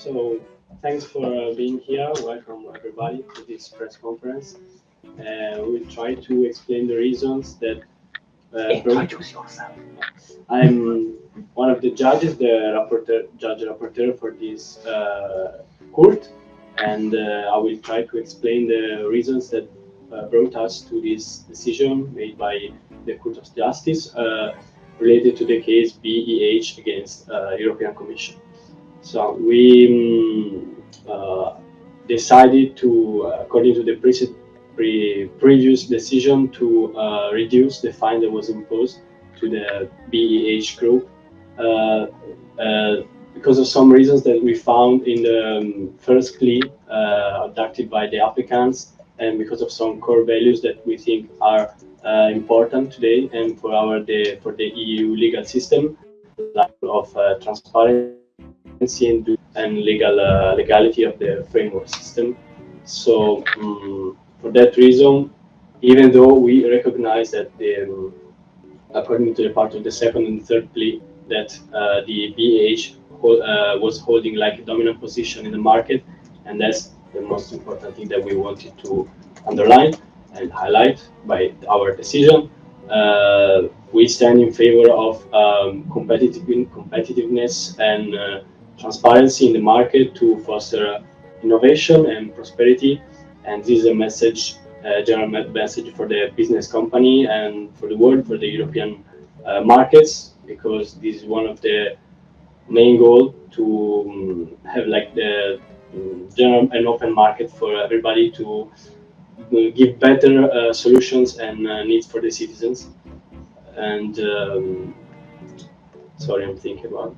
So thanks for being here. Welcome everybody to this press conference. We'll try to explain the reasons that introduce yourself. I'm one of the judges, the judge rapporteur for this court, and I will try to explain the reasons that brought us to this decision made by the Court of Justice related to the case BEH against European Commission. So we decided to, according to the previous decision, to reduce the fine that was imposed to the BEH group because of some reasons that we found in the first plea adopted by the applicants, and because of some core values that we think are important today and for the EU legal system, like of transparency and legality of the framework system. So for that reason, even though we recognize that according to the part of the second and third plea, that the BEH was holding like a dominant position in the market, and that's the most important thing that we wanted to underline and highlight by our decision. We stand in favor of competitiveness and transparency in the market to foster innovation and prosperity, and this is a message, general message for the business company and for the world, for the European markets, because this is one of the main goal to have like the general and open market for everybody to give better solutions and needs for the citizens. And sorry, I'm thinking about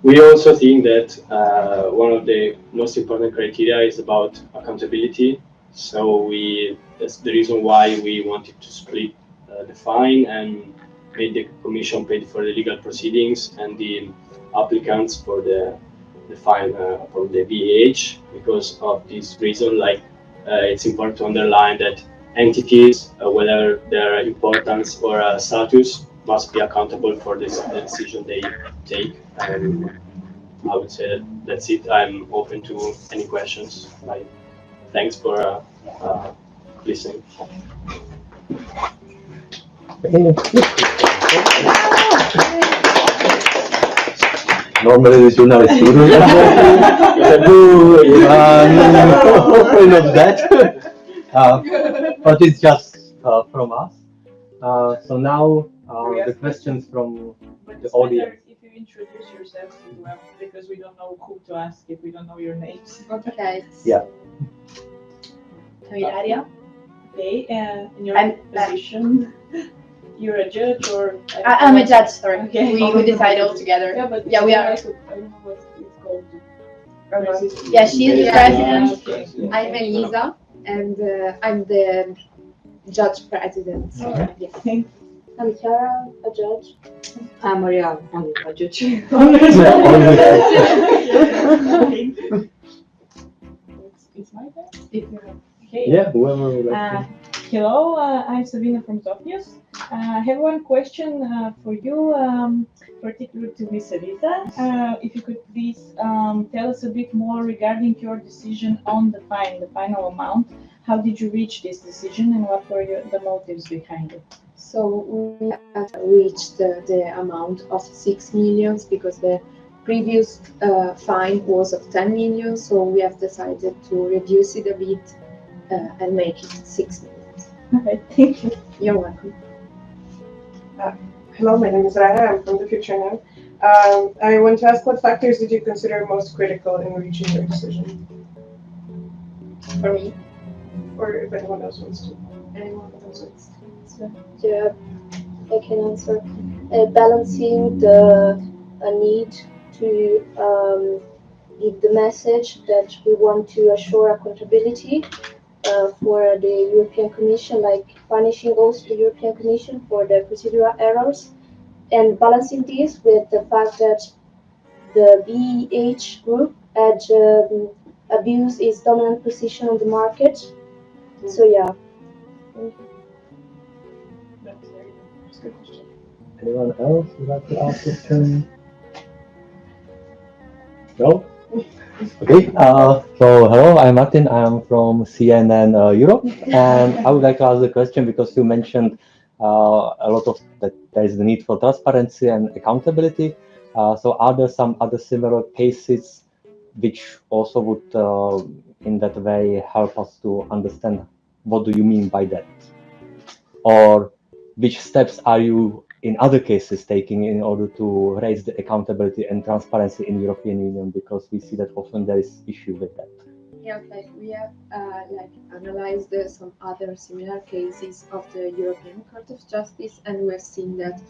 we also think that one of the most important criteria is about accountability. So that's the reason why we wanted to split the fine and made the Commission paid for the legal proceedings and the applicants for the fine from the BEH. Because of this reason, like it's important to underline that entities, whether their importance or status, must be accountable for the decision they take. And I would say that's it. I'm open to any questions. Thanks for listening. Normally the journalist wouldn't of that, but it's just from us. So now the questions from the audience. If you introduce yourselves as well, because we don't know who to ask if we don't know your names. Okay. Yeah. Daria. Okay, in your position, you're a judge or? I'm a judge, sorry. Okay. We decide all together. Yeah, we are. I don't know what it's called. Yeah, she's the president. Okay. I'm Elisa, and I'm the judge president. Alright. Yeah. I'm Chiara, a judge. I'm Maria, only a judge. It's my turn? Okay. Yeah, whoever would like to. Hello, I'm Sofia from Sofia. I have one question for you, particularly to Ms. Elisa. If you could please tell us a bit more regarding your decision on the fine, the final amount. How did you reach this decision, and what were the motives behind it? So we have reached the amount of 6 million because the previous fine was of 10 million. So we have decided to reduce it a bit and make it 6 million. Okay, thank you. You're welcome. Hello, my name is Rara. I'm from the future now. I want to ask, what factors did you consider most critical in reaching your decision? For me. Or if anyone else wants to. Anyone else wants to. Yeah, I can answer. Balancing the need to give the message that we want to assure accountability for the European Commission, like punishing also the European Commission for the procedural errors, and balancing this with the fact that the BEH group had abused its dominant position on the market. So yeah. That's a good question. Anyone else would like to ask a question? No? Okay, so hello, I'm Martin. I'm from CNN Europe, and I would like to ask the question because you mentioned a lot of that there is the need for transparency and accountability. So are there some other similar cases which also would, in that way, help us to understand what do you mean by that? Or which steps are you in other cases taking in order to raise the accountability and transparency in European Union, because we see that often there is issue with that. Yeah, okay. We have analyzed some other similar cases of the European Court of Justice, and we have seen that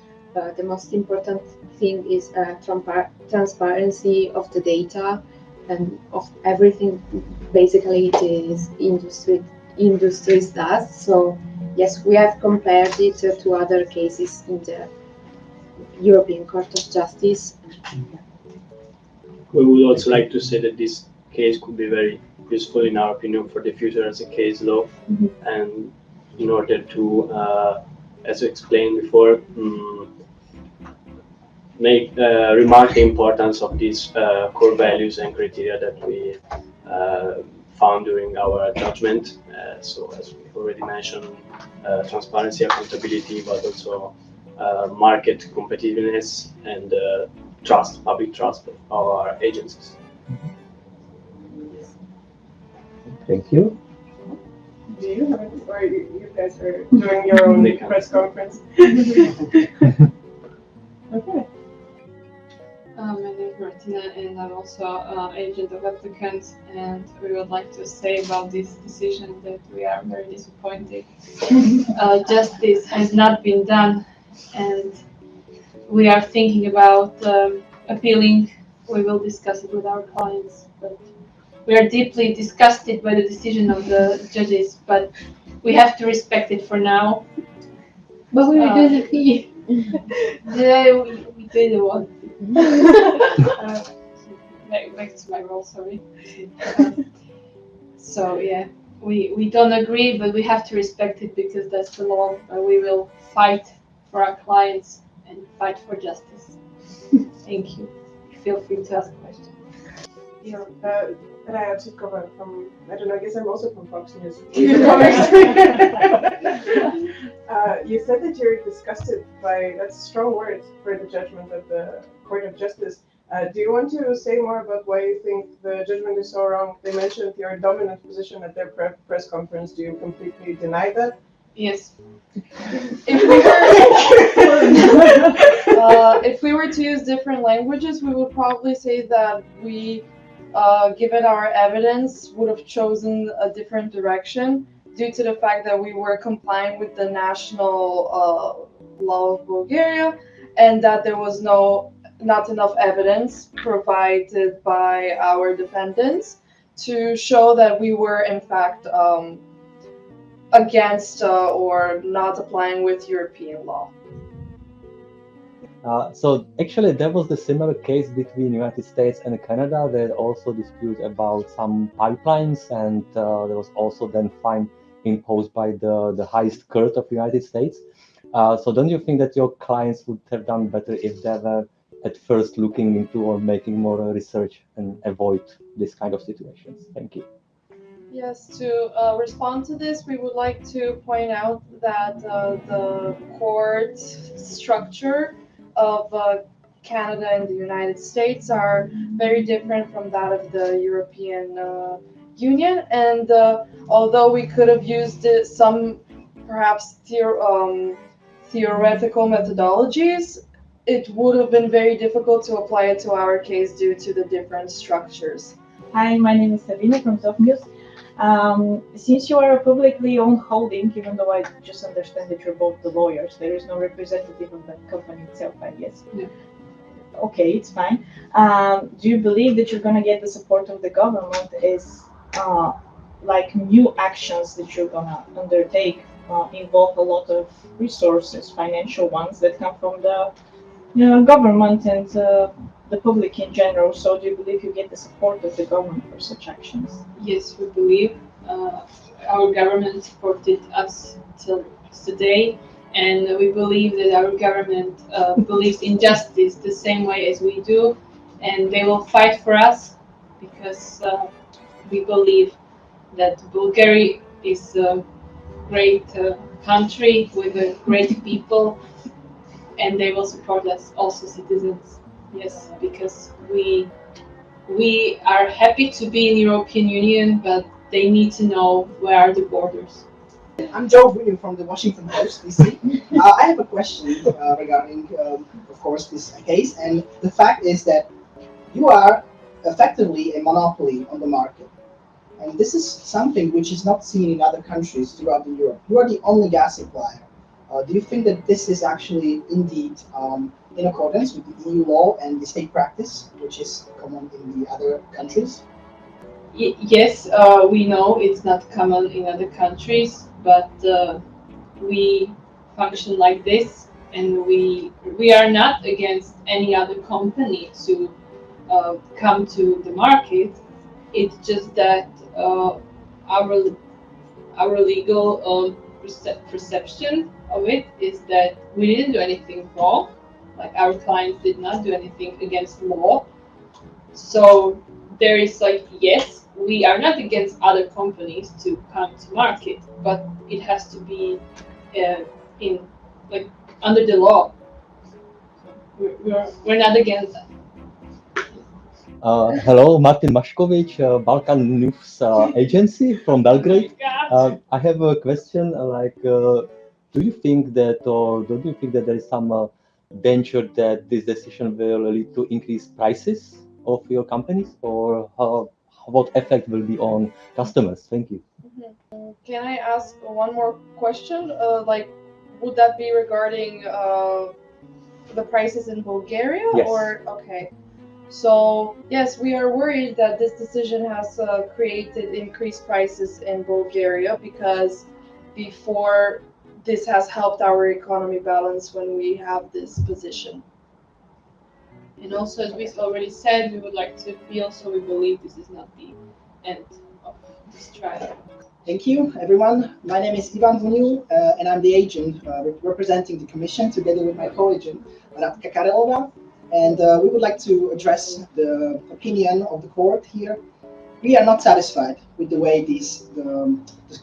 the most important thing is transparency of the data and of everything. Basically, it is industries does. So yes, we have compared it to other cases in the European Court of Justice. We would also like to say that this case could be very useful in our opinion for the future as a case law, and in order to, as explained before, remark the importance of these core values and criteria that we found during our judgment. So as we already mentioned, transparency, accountability, but also market competitiveness and trust, public trust of our agencies. Thank you. Do you have it, or you guys are doing your own press conference? Okay. My name is Martina, and I'm also agent of applicants. And we would like to say about this decision that we are very disappointed. Justice has not been done, and we are thinking about appealing. We will discuss it with our clients, but we are deeply disgusted by the decision of the judges. But we have to respect it for now. But we were doing it here. Yeah, we did one. Back to my role, sorry. So yeah, we don't agree, but we have to respect it because that's the law. We will fight for our clients and fight for justice. Thank you. Feel free to ask questions. Yeah, and I had to cover from, I don't know, I guess I'm also from Fox News. You said that you're disgusted by, that's a strong word for the judgment of the Court of Justice. Do you want to say more about why you think the judgment is so wrong? They mentioned your dominant position at their press conference. Do you completely deny that? Yes. If we were to use different languages, we would probably say that we, given our evidence, would have chosen a different direction due to the fact that we were complying with the national law of Bulgaria, and that there was not enough evidence provided by our defendants to show that we were in fact against or not applying with European law. So actually there was the similar case between United States and Canada. There also dispute about some pipelines, and there was also then fine imposed by the highest court of the United States. So don't you think that your clients would have done better if they were at first looking into or making more research and avoid this kind of situations? Thank you. Yes, to respond to this, we would like to point out that the court structure of Canada and the United States are very different from that of the European Union. And although we could have used some perhaps theoretical methodologies, it would have been very difficult to apply it to our case due to the different structures. Hi, my name is Sabina from Sofia. Since you are a publicly owned holding, even though I just understand that you're both the lawyers, there is no representative of the company itself, I guess. Yeah. Okay, it's fine. Do you believe that you're going to get the support of the government as like new actions that you're going to undertake involve a lot of resources, financial ones that come from the government and the public in general? So do you believe you get the support of the government for such actions? Yes, we believe our government supported us till today, and we believe that our government believes in justice the same way as we do, and they will fight for us because we believe that Bulgaria is a great country with great people, and they will support us, also citizens. Yes, because we are happy to be in European Union, but they need to know where are the borders. I'm Joe William from the Washington Post, DC. I have a question regarding, of course, this case, and the fact is that you are effectively a monopoly on the market. And this is something which is not seen in other countries throughout Europe. You are the only gas supplier. Do you think that this is actually indeed in accordance with the EU law and the state practice, which is common in the other countries? Yes, we know it's not common in other countries, but we function like this, and we are not against any other company to come to the market. It's just that our legal perception of it is that we didn't do anything wrong, like our clients did not do anything against law. So there is like, yes, we are not against other companies to come to market, but it has to be in like under the law. We're not against that. Hello, Martin Mashkovic, Balkan News Agency from Belgrade. I have a question. Do you think that, or do you think that there is some danger that this decision will lead to increased prices of your companies, or what effect will be on customers? Thank you. Can I ask one more question? Would that be regarding the prices in Bulgaria? Yes. Or okay. So yes, we are worried that this decision has created increased prices in Bulgaria, because before this has helped our economy balance when we have this position. And also, as we already said, we would like to appeal, so we believe this is not the end of this trial. Thank you, everyone. My name is Ivan Vunil, and I'm the agent representing the Commission together with my co-agent, Radka Karelova. And we would like to address the opinion of the court here. We are not satisfied with the way this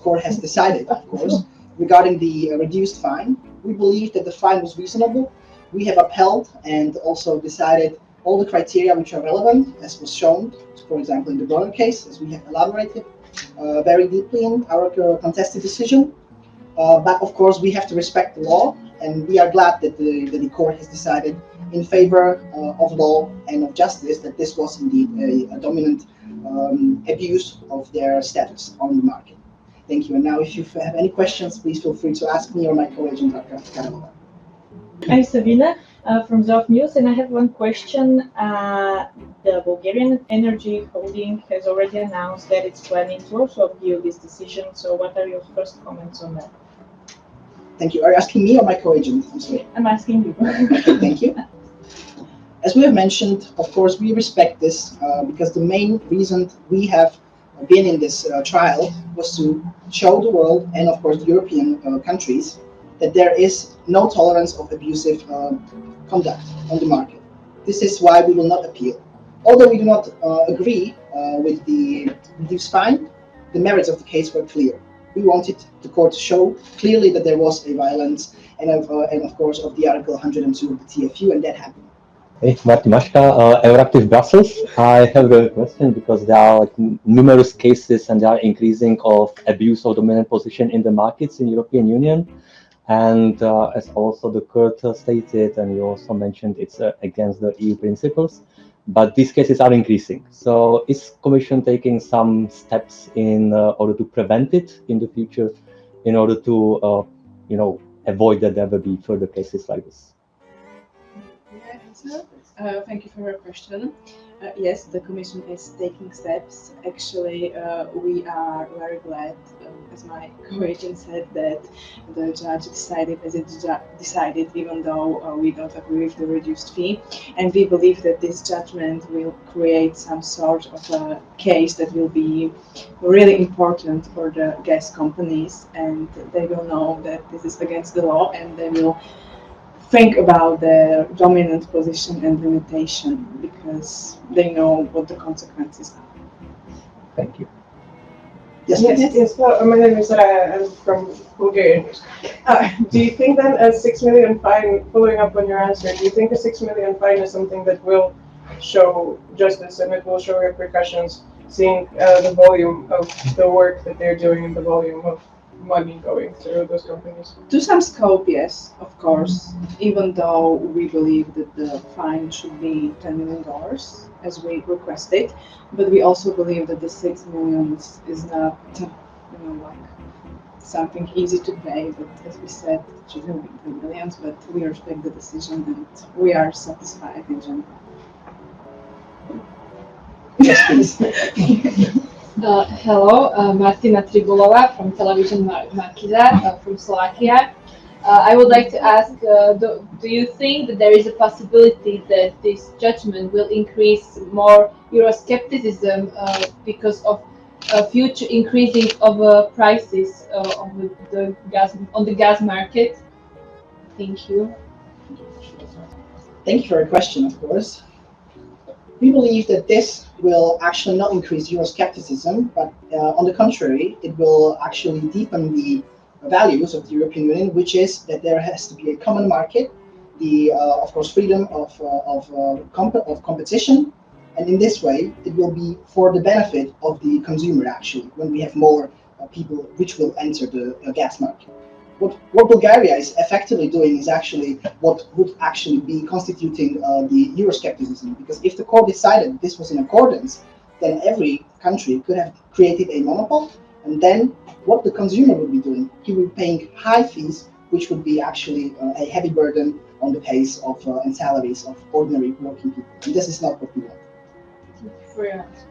court has decided, of course, regarding the reduced fine. We believe that the fine was reasonable. We have upheld and also decided all the criteria which are relevant, as was shown, for example, in the Bronner case, as we have elaborated very deeply in our contested decision. But of course, we have to respect the law, and we are glad that the court has decided in favor of law and of justice, that this was indeed a dominant abuse of their status on the market. Thank you. And now, if you have any questions, please feel free to ask me or my co-agent, Radka Karelova. I'm Sabina from Zof News, and I have one question. The Bulgarian Energy Holding has already announced that it's planning to also appeal this decision. So what are your first comments on that? Thank you. Are you asking me or my co-agent? I'm sorry. I'm asking you. Okay, thank you. As we have mentioned, of course, we respect this because the main reason we have been in this trial was to show the world and, of course, the European countries that there is no tolerance of abusive conduct on the market. This is why we will not appeal. Although we do not agree with the reduced fine, the merits of the case were clear. We wanted the court to show clearly that there was a violence and of course, of the Article 102 of the TFU, and that happened. Hey, Martin Mashka, Euractiv Brussels. I have a question because there are numerous cases and they are increasing of abuse of dominant position in the markets in European Union. And as also the court stated, and you also mentioned, it's against the EU principles, but these cases are increasing. So is Commission taking some steps in order to prevent it in the future, in order to avoid that there will be further cases like this? answer. Thank you for your question. Yes, the Commission is taking steps. Actually, we are very glad, as my co-agent said, that the judge decided as it decided, even though we don't agree with the reduced fee. And we believe that this judgment will create some sort of a case that will be really important for the gas companies, and they will know that this is against the law, and they will think about their dominant position and limitation because they know what the consequences are. Thank you. Yes, Yes. Well, my name is I'm from Bulgaria. Do you think then a 6 million fine, following up on your answer, do you think a 6 million fine is something that will show justice and it will show repercussions, seeing the volume of the work that they're doing and the volume of money going through those companies? To some scope, yes, of course, even though we believe that the fine should be $10 million, as we requested, but we also believe that the 6 million is not, like something easy to pay, but as we said, it shouldn't be 10 millions, but we respect the decision and we are satisfied in general. Yes, please. Hello, Martina Tribulova from Television Markiza from Slovakia. I would like to ask, do you think that there is a possibility that this judgment will increase more Euroscepticism because of future increasing of prices on the gas market? Thank you. Thank you for your question, of course. We believe that this will actually not increase Euroscepticism, but on the contrary, it will actually deepen the values of the European Union, which is that there has to be a common market, the of course freedom of competition, and in this way, it will be for the benefit of the consumer. Actually, when we have more people which will enter the gas market. What Bulgaria is effectively doing is actually what would actually be constituting the Euroscepticism, because if the court decided this was in accordance, then every country could have created a monopoly, and then what the consumer would be doing, he would be paying high fees, which would be actually a heavy burden on the pays of and salaries of ordinary working people. And this is not what we want. Thank you for your answer.